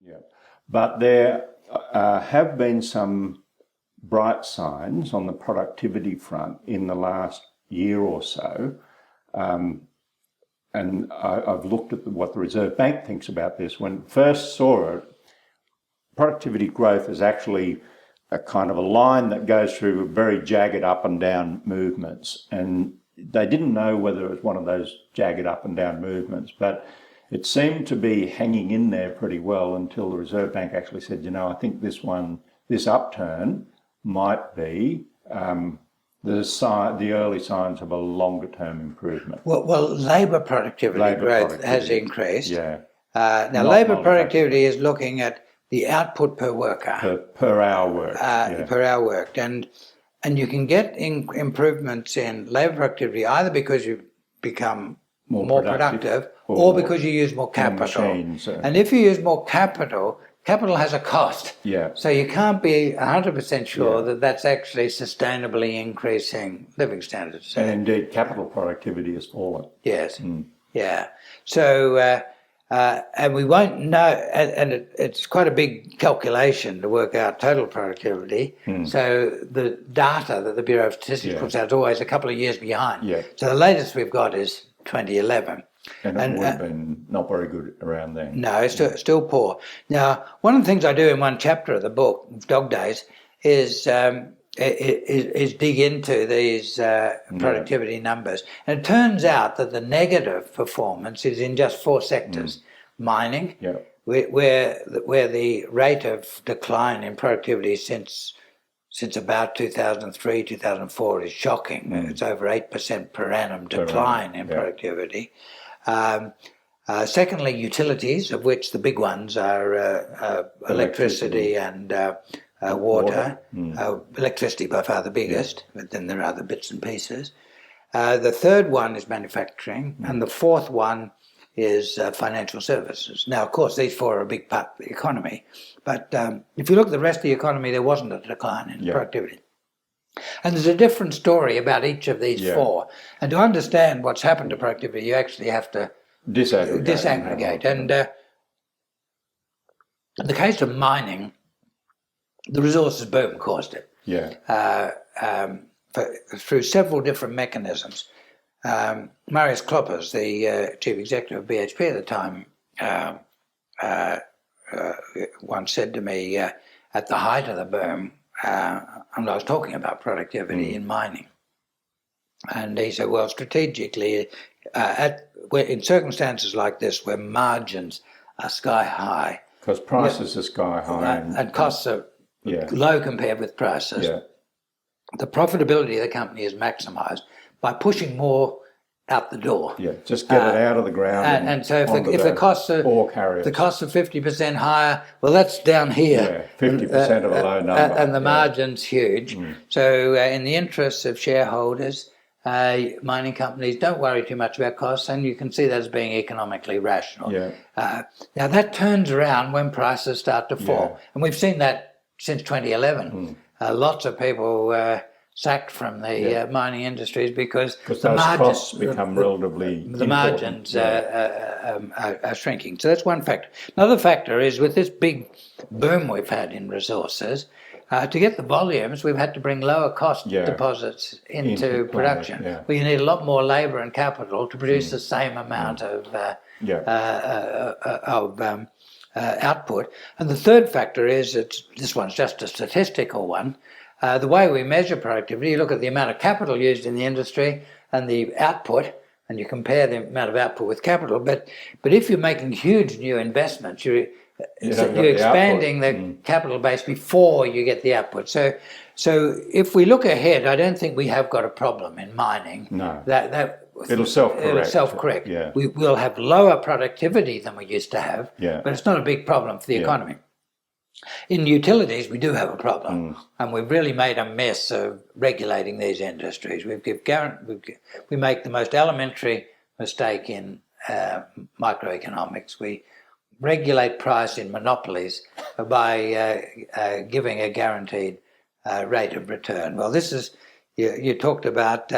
Yeah, but there have been some bright signs on the productivity front in the last year or so. And I've looked at what the Reserve Bank thinks about this. When first saw it, productivity growth is actually a kind of a line that goes through very jagged up and down movements. And they didn't know whether it was one of those jagged up and down movements, but it seemed to be hanging in there pretty well until the Reserve Bank actually said, I think this upturn might be the early signs of a longer term improvement. Well, labour productivity growth has increased. Yeah. Now, labour productivity is looking at the output per worker. Per hour worked. Per hour worked. And you can get improvements in labour productivity either because you become more productive or because you use more capital. Machines, and if you use more capital has a cost. Yeah. So you can't be 100% sure that that's actually sustainably increasing living standards. And indeed, capital productivity has fallen. Yes. Yeah. So, and we won't know, and it's quite a big calculation to work out total productivity. So the data that the Bureau of Statistics puts out is always a couple of years behind. Yeah. So the latest we've got is 2011. And it would have been not very good around then. No, it's still poor. Now, one of the things I do in one chapter of the book, Dog Days, is dig into these productivity numbers. And it turns out that the negative performance is in just 4 sectors. Mining, where the rate of decline in productivity since about 2003, 2004 is shocking. It's over 8% per annum decline in productivity. Secondly, utilities, of which the big ones are electricity and water. Electricity by far the biggest, but then there are other bits and pieces. The third one is manufacturing, and the fourth one is financial services. Now, of course, these 4 are a big part of the economy, but if you look at the rest of the economy, there wasn't a decline in productivity. And there's a different story about each of these 4. And to understand what's happened to productivity, you actually have to disaggregate. And in the case of mining, the resources boom caused it. Through several different mechanisms. Marius Kloppers, the chief executive of BHP at the time, once said to me at the height of the boom, and I was talking about productivity in mining. And he said, well, strategically, in circumstances like this where margins are sky high. Because prices are sky high. And costs are low compared with prices. The profitability of the company is maximised by pushing more out the door. Just get it out of the ground. And so if the costs are 50% higher, well, that's down here. 50% of a low number. And the margin's huge. So in the interests of shareholders, mining companies don't worry too much about costs, and you can see that as being economically rational. Now that turns around when prices start to fall. And we've seen that since 2011. Lots of people sacked from the mining industries because the margins costs become relatively the margins are shrinking. So that's one factor. Another factor is with this big boom we've had in resources, to get the volumes, we've had to bring lower cost deposits into production. Well, you need a lot more labour and capital to produce the same amount of output. And the third factor is, this one's just a statistical one, the way we measure productivity, you look at the amount of capital used in the industry and the output, and you compare the amount of output with capital. But if you're making huge new investments, you're expanding the capital base before you get the output. So if we look ahead, I don't think we have got a problem in mining. No. It'll self-correct. We will have lower productivity than we used to have, but it's not a big problem for the economy. In utilities, we do have a problem, and we've really made a mess of regulating these industries. We make the most elementary mistake in microeconomics. We regulate price in monopolies by giving a guaranteed rate of return. Well, this is you talked about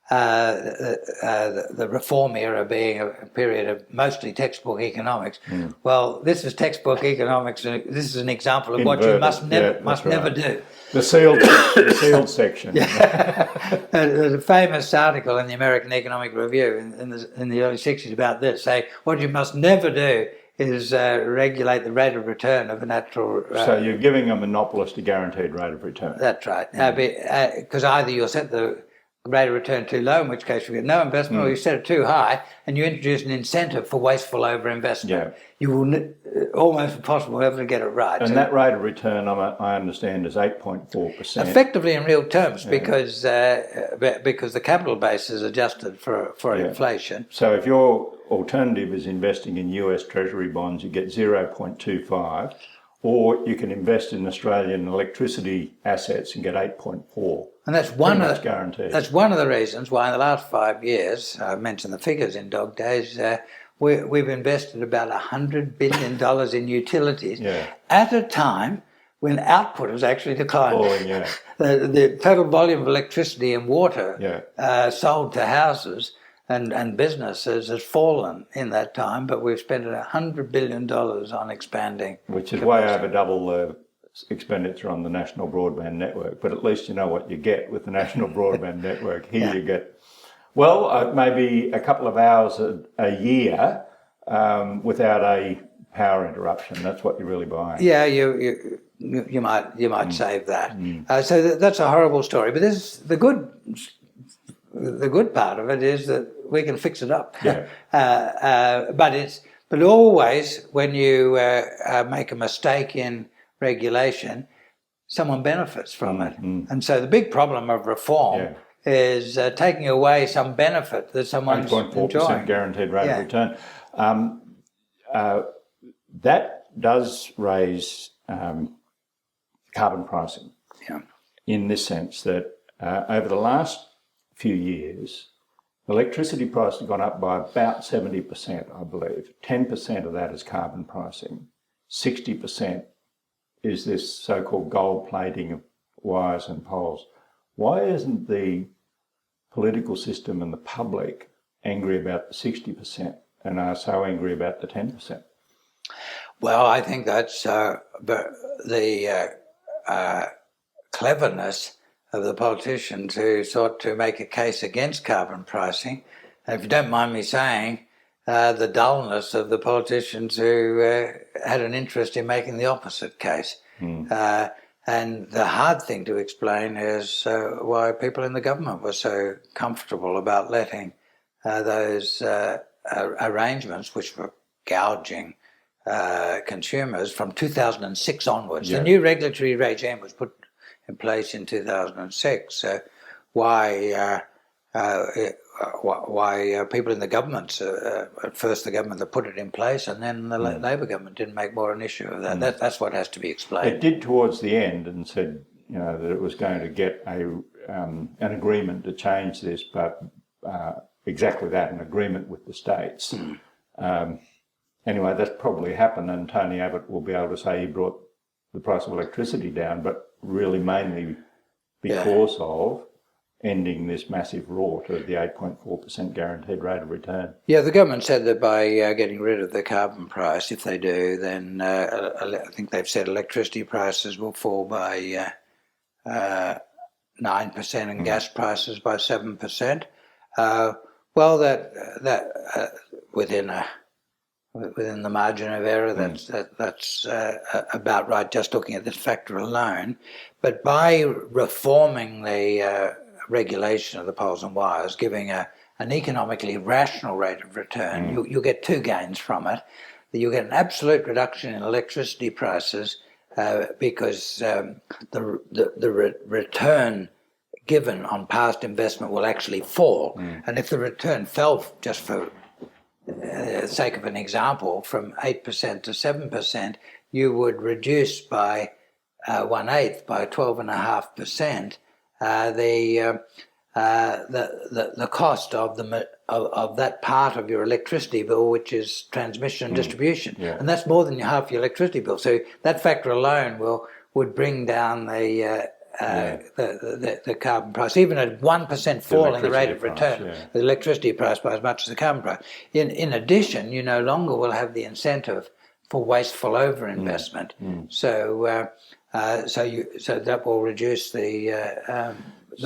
the reform era being a period of mostly textbook economics. Well, this is textbook economics, and this is an example of what you must never do. The sealed section. There's a famous article in the American Economic Review in the early 60s about this, saying what you must never do is regulate the rate of return of a natural... so you're giving a monopolist a guaranteed rate of return. That's right. Because either you'll set the rate of return too low, in which case you get no investment, or you set it too high and you introduce an incentive for wasteful overinvestment. Yeah. You will almost impossible ever to get it right. And that rate of return, I understand, is 8.4%. Effectively in real terms, because the capital base is adjusted for inflation. So if your alternative is investing in US Treasury bonds, you get 0.25, or you can invest in Australian electricity assets and get 8.4. And that's one of the reasons why in the last 5 years, I mentioned the figures in dog days, we've invested about $100 billion in utilities at a time when output has actually declined. The total volume of electricity and water sold to houses and businesses has fallen in that time, but we've spent $100 billion on expanding. Which is way over double the expenditure on the National Broadband Network, but at least you know what you get with the National Broadband Network. Here you get, maybe a couple of hours a year without a power interruption. That's what you're really buying. Yeah, you might save that. So that's a horrible story, but this the good part of it is that we can fix it up. But always when you make a mistake in regulation, someone benefits from it. And so the big problem of reform is taking away some benefit that someone's 8.4% guaranteed rate of return. That does raise carbon pricing in this sense that over the last few years, electricity prices have gone up by about 70%, I believe. 10% of that is carbon pricing. 60% is this so-called gold plating of wires and poles. Why isn't the political system and the public angry about the 60% and are so angry about the 10%? Well, I think that's the cleverness of the politicians who sought to make a case against carbon pricing. And if you don't mind me saying, the dullness of the politicians who had an interest in making the opposite case. And the hard thing to explain is why people in the government were so comfortable about letting those arrangements, which were gouging consumers from 2006 onwards. The new regulatory regime was put in place in 2006. Why people in the government, at first the government that put it in place, and then the Labor government didn't make more an issue of that. That's what has to be explained. It did towards the end and said, that it was going to get an agreement to change this, but exactly that, an agreement with the states. Anyway, that's probably happened, and Tony Abbott will be able to say he brought the price of electricity down, but really mainly because of ending this massive rort of the 8.4% guaranteed rate of return. Yeah, the government said that by getting rid of the carbon price, if they do, then I think they've said electricity prices will fall by 9% and gas prices by 7%. Well, that within the margin of error, that's about right, just looking at this factor alone. But by reforming the regulation of the poles and wires, giving an economically rational rate of return, you'll get two gains from it. You'll get an absolute reduction in electricity prices because the return given on past investment will actually fall. And if the return fell, just for the sake of an example, from 8% to 7%, you would reduce by 1/8, by 12.5%, the cost of that part of your electricity bill, which is transmission and distribution, and that's more than half your electricity bill. So that factor alone would bring down the the carbon price. Even a 1% fall in the rate of return, the electricity price by as much as the carbon price. In addition, you no longer will have the incentive for wasteful overinvestment. So that will reduce the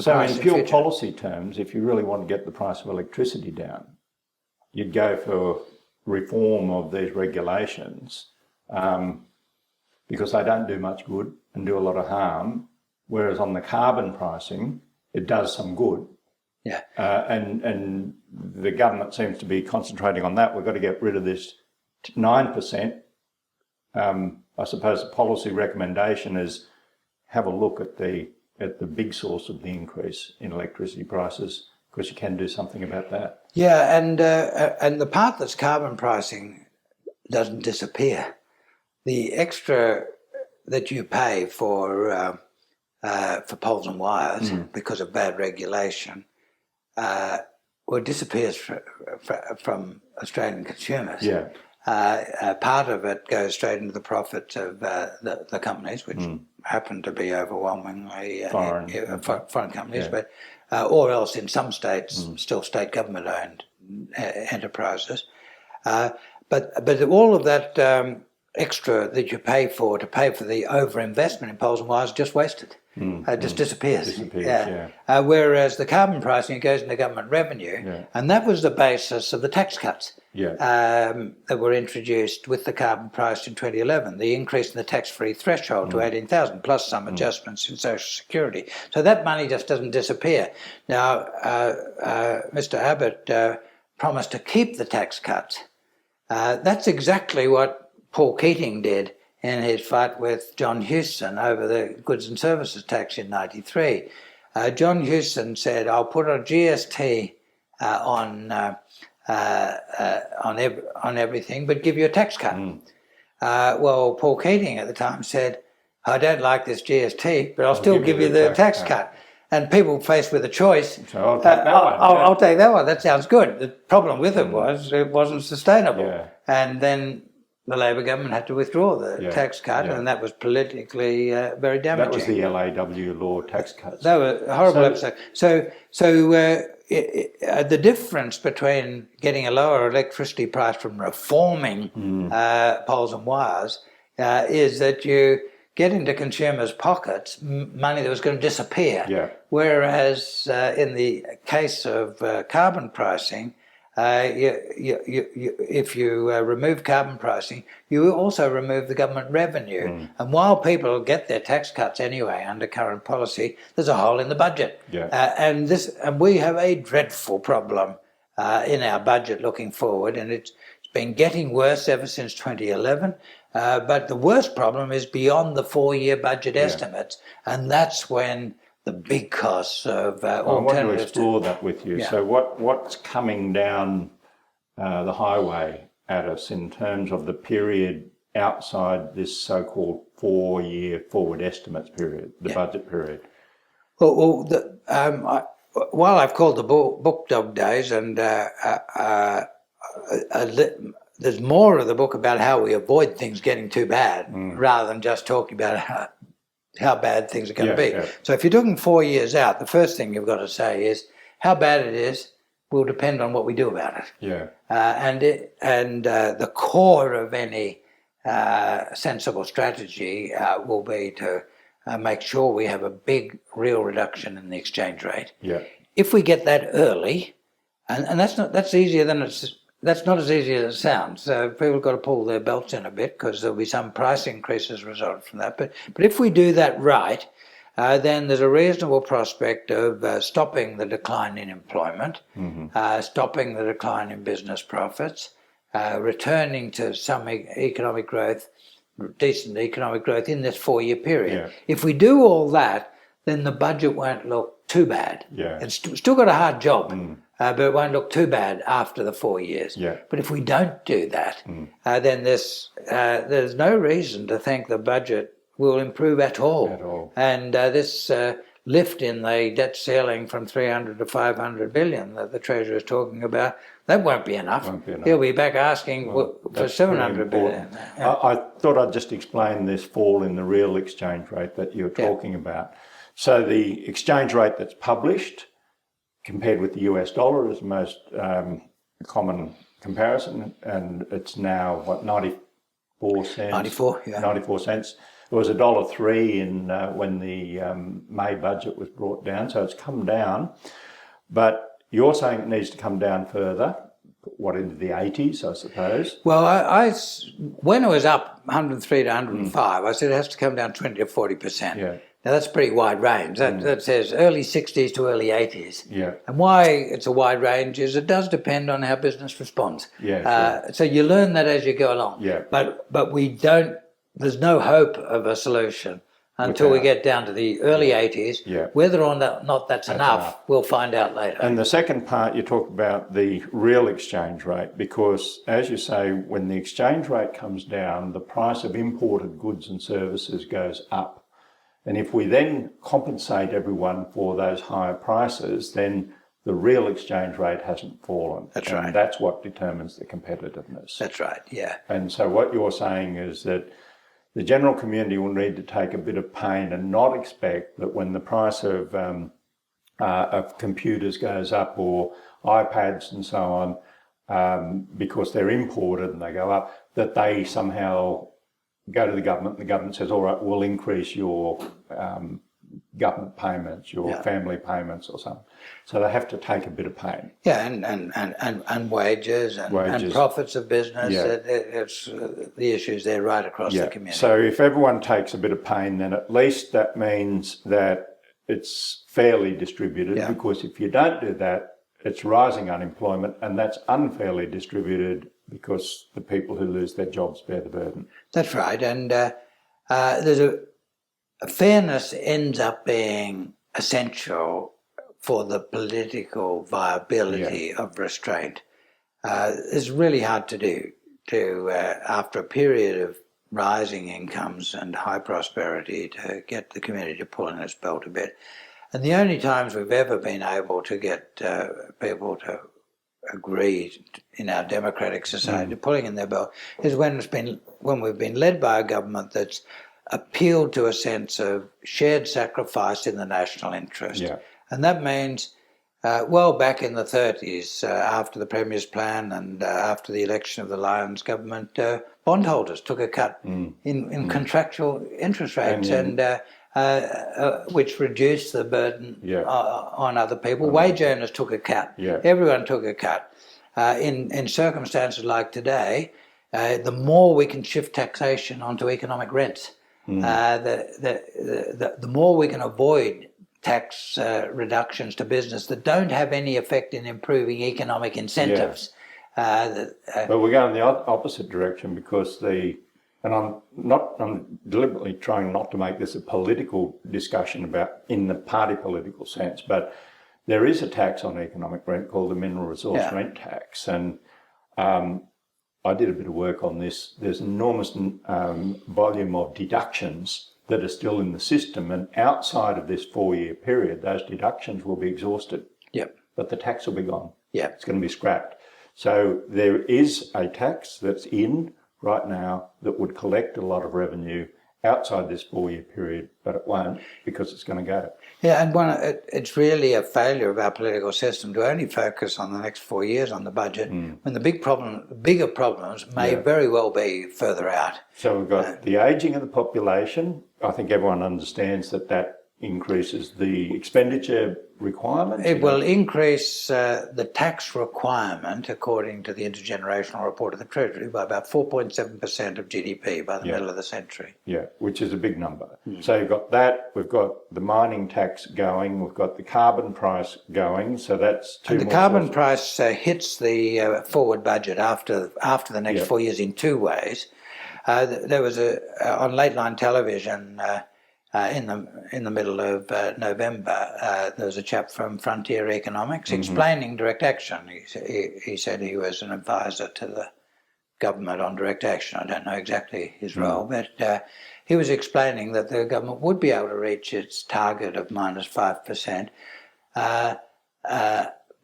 price in pure policy terms, if you really want to get the price of electricity down, you'd go for reform of these regulations because they don't do much good and do a lot of harm, whereas on the carbon pricing, it does some good. Yeah. And the government seems to be concentrating on that. We've got to get rid of this 9%. I suppose the policy recommendation is have a look at the big source of the increase in electricity prices, because you can do something about that. Yeah, and the part that's carbon pricing doesn't disappear. The extra that you pay for poles and wires because of bad regulation, disappears from Australian consumers. Yeah. Part of it goes straight into the profits of the companies, which happen to be overwhelmingly foreign companies, but or else in some states still state government-owned enterprises. But all of that extra that you pay for the overinvestment in poles and wires is just wasted. Just disappears. Whereas the carbon pricing, it goes into government revenue, and that was the basis of the tax cuts that were introduced with the carbon price in 2011. The increase in the tax-free threshold to 18,000, plus some adjustments in Social Security. So that money just doesn't disappear. Now, Mr. Abbott promised to keep the tax cuts. That's exactly what Paul Keating did in his fight with John Hewson over the goods and services tax in '93. John Hewson said, "I'll put a GST on everything, but give you a tax cut." Well, Paul Keating at the time said, "I don't like this GST, but I'll still give you the tax cut." And people faced with a choice, so I'll take that one. I'll take that one. That sounds good. The problem with it was it wasn't sustainable, and then the Labor government had to withdraw the tax cut, and that was politically very damaging. That was the LAW law tax cuts. That was a horrible episode. So the difference between getting a lower electricity price from reforming poles and wires is that you get into consumers' pockets money that was going to disappear. Whereas in the case of carbon pricing, if you remove carbon pricing, you also remove the government revenue. And while people get their tax cuts anyway under current policy, there's a hole in the budget. And we have a dreadful problem in our budget looking forward, and it's been getting worse ever since 2011. But the worst problem is beyond the 4-year budget estimates, and that's when the big costs of alternatives. I want to explore that with you. So what's coming down the highway at us in terms of the period outside this so-called 4-year forward estimates period, the budget period? Well, while I've called the book Dog Days, and there's more of the book about how we avoid things getting too bad, rather than just talking about how bad things are going to be. So if you're looking 4 years out, the first thing you've got to say is how bad it is will depend on what we do about it. And the core of any sensible strategy will be to make sure we have a big real reduction in the exchange rate. If we get that early, and that's easier than that's not as easy as it sounds. So people have got to pull their belts in a bit, because there'll be some price increases result from that. But if we do that right, then there's a reasonable prospect of stopping the decline in employment, stopping the decline in business profits, returning to some economic growth, decent economic growth in this 4-year period. If we do all that, then the budget won't look too bad. It's still got a hard job. But it won't look too bad after the 4 years. But if we don't do that, then there's no reason to think the budget will improve at all. And this lift in the debt ceiling from 300 to 500 billion that the Treasurer is talking about, that won't be enough. He'll be back asking for 700 billion. I thought I'd just explain this fall in the real exchange rate that you're talking about. So the exchange rate that's published compared with the US dollar is the most common comparison, and it's now, 94 cents? 94, yeah. 94 cents. It was $1.03 in when the May budget was brought down, so it's come down. But you're saying it needs to come down further, into the 80s, I suppose? Well, when it was up 103 to 105, I said it has to come down 20 to 40%. Yeah. Now, that's a pretty wide range. That says early 60s to early 80s. Yeah. And why it's a wide range is it does depend on how business responds. Yeah, sure. So you learn that as you go along. Yeah. But we don't, there's no hope of a solution until we get down to the early 80s. Yeah. Whether or not that's enough, we'll find out later. And the second part, you talk about the real exchange rate, because as you say, when the exchange rate comes down, the price of imported goods and services goes up. And if we then compensate everyone for those higher prices, then the real exchange rate hasn't fallen. That's right. And that's what determines the competitiveness. That's right, yeah. And so what you're saying is that the general community will need to take a bit of pain and not expect that when the price of computers goes up, or iPads and so on, because they're imported and they go up, that they somehow go to the government and the government says, all right, we'll increase your government payments, your family payments or something. So they have to take a bit of pain. Yeah, and wages and profits of business. Yeah. It's the issues there right across the community. So if everyone takes a bit of pain, then at least that means that it's fairly distributed, because if you don't do that, it's rising unemployment, and that's unfairly distributed because the people who lose their jobs bear the burden. That's right, and there's a fairness ends up being essential for the political viability of restraint. It's really hard to do. After a period of rising incomes and high prosperity, to get the community to pull in its belt a bit. And the only times we've ever been able to get people to agree in our democratic society pulling in their belt is when we've been led by a government that's appealed to a sense of shared sacrifice in the national interest. Yeah. And that means, back in the 30s, after the Premier's plan and after the election of the Lyons government, bondholders took a cut in contractual interest rates, which reduced the burden on other people. Wage earners took a cut. Yeah. Everyone took a cut. In circumstances like today, the more we can shift taxation onto economic rents, the more we can avoid tax reductions to business that don't have any effect in improving economic incentives. But we're going the opposite direction, because I'm deliberately trying not to make this a political discussion about in the party political sense, but there is a tax on economic rent called the mineral resource rent tax, and I did a bit of work on this. There's an enormous volume of deductions that are still in the system, and outside of this 4-year period, those deductions will be exhausted. Yep. But the tax will be gone. Yeah. It's going to be scrapped. So there is a tax that's in right now that would collect a lot of revenue outside this 4-year period, but it won't, because it's going to go. Yeah, and it's really a failure of our political system to only focus on the next 4 years on the budget, when the bigger problems may very well be further out. So we've got the ageing of the population. I think everyone understands that increases the expenditure requirements. It will increase the tax requirement, according to the intergenerational report of the Treasury, by about 4.7% of GDP by the middle of the century. Yeah, which is a big number. So you've got that, we've got the mining tax going, we've got the carbon price going, so that's two. And the carbon price hits the forward budget after the next 4 years in two ways. There was on late line television in the middle of November, there was a chap from Frontier Economics explaining direct action. He said he was an advisor to the government on direct action. I don't know exactly his role, but he was explaining that the government would be able to reach its target of minus 5%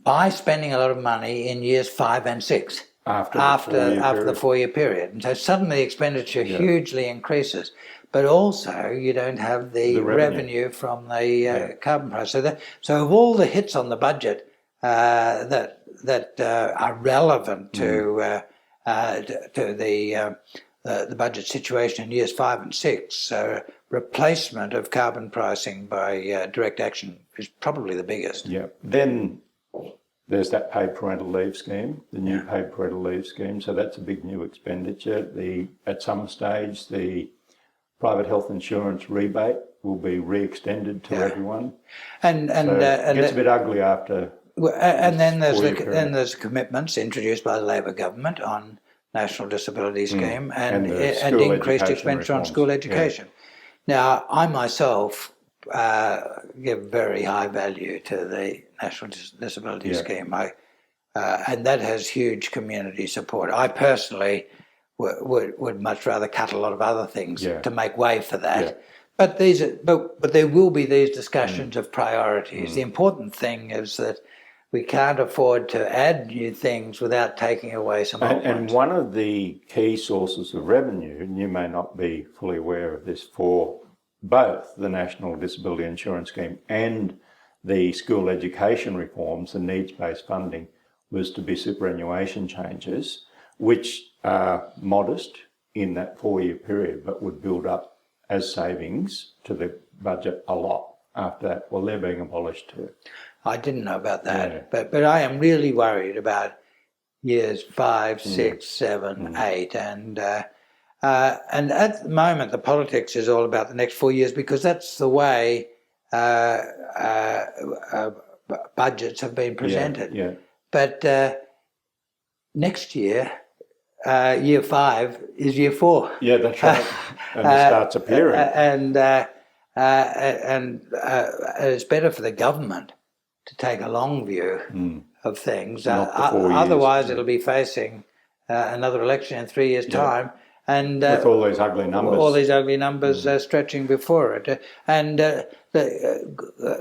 by spending a lot of money in years 5 and 6. after the 4-year period. And so suddenly expenditure hugely increases. But also you don't have the revenue from the carbon price. So of all the hits on the budget that are relevant to the budget situation in years 5 and 6, replacement of carbon pricing by direct action is probably the biggest. Yeah. Then there's that paid parental leave scheme, the new paid parental leave scheme. So that's a big new expenditure. At some stage, the private health insurance rebate will be re-extended to everyone. And it gets a bit ugly after. And then there's commitments introduced by the Labor government on National Disability Scheme and increased expenditure on school education. Now, I myself give very high value to the National Disability Scheme, and that has huge community support. I personally would much rather cut a lot of other things to make way for that. But there will be these discussions of priorities. The important thing is that we can't afford to add new things without taking away some old ones. And one of the key sources of revenue, and you may not be fully aware of this, for both the National Disability Insurance Scheme and the school education reforms, the needs-based funding, was to be superannuation changes, which are modest in that 4-year period, but would build up as savings to the budget a lot after that. Well, they're being abolished too. I didn't know about that, but I am really worried about years 5, 6, 7, 8, and at the moment the politics is all about the next 4 years because that's the way budgets have been presented. But next year, year 5 is year 4. Yeah, that's right, and it starts appearing. And it's better for the government to take a long view of things. Otherwise, it'll be facing another election in 3 years' time, and with all these ugly numbers, stretching before it. And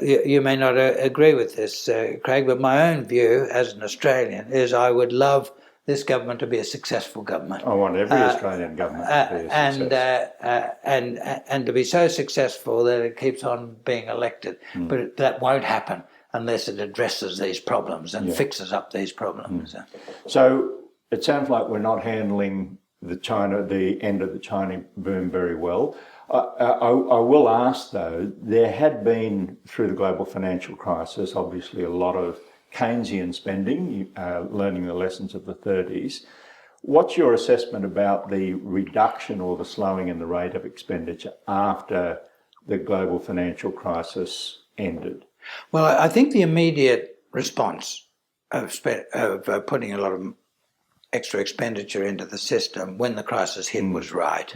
you may not agree with this, Craig, but my own view as an Australian is I would love this government to be a successful government. I want every Australian government to be a success. And to be so successful that it keeps on being elected. But that won't happen unless it addresses these problems and fixes up these problems. So it sounds like we're not handling the end of the China boom very well. I will ask though, there had been through the global financial crisis, obviously a lot of Keynesian spending, learning the lessons of the 30s. What's your assessment about the reduction or the slowing in the rate of expenditure after the global financial crisis ended? Well, I think the immediate response of putting a lot of extra expenditure into the system when the crisis hit was right.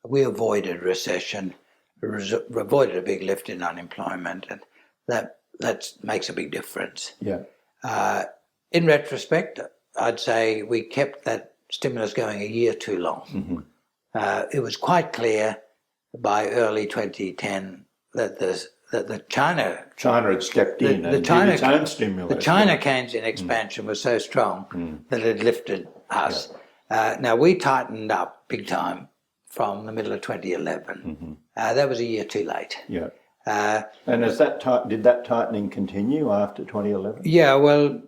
We avoided recession, avoided a big lift in unemployment, and that makes a big difference. In retrospect, I'd say we kept that stimulus going a year too long. It was quite clear by early 2010 that China had stepped in and did its own stimulus. The China Keynesian expansion was so strong that it lifted us. Now, we tightened up big time from the middle of 2011. That was a year too late. And did that tightening continue after 2011? Yeah, well,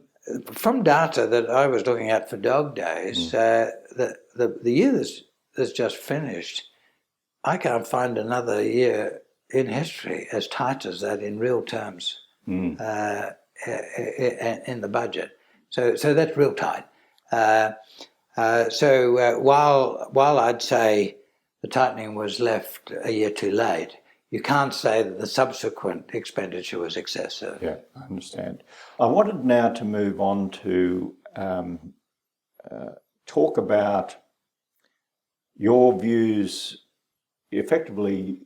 from data that I was looking at for Dog Days, the year that's just finished, I can't find another year in history as tight as that in real terms in the budget. So that's real tight. While I'd say the tightening was left a year too late, you can't say that the subsequent expenditure was excessive. Yeah, I understand. I wanted now to move on to talk about your views, effectively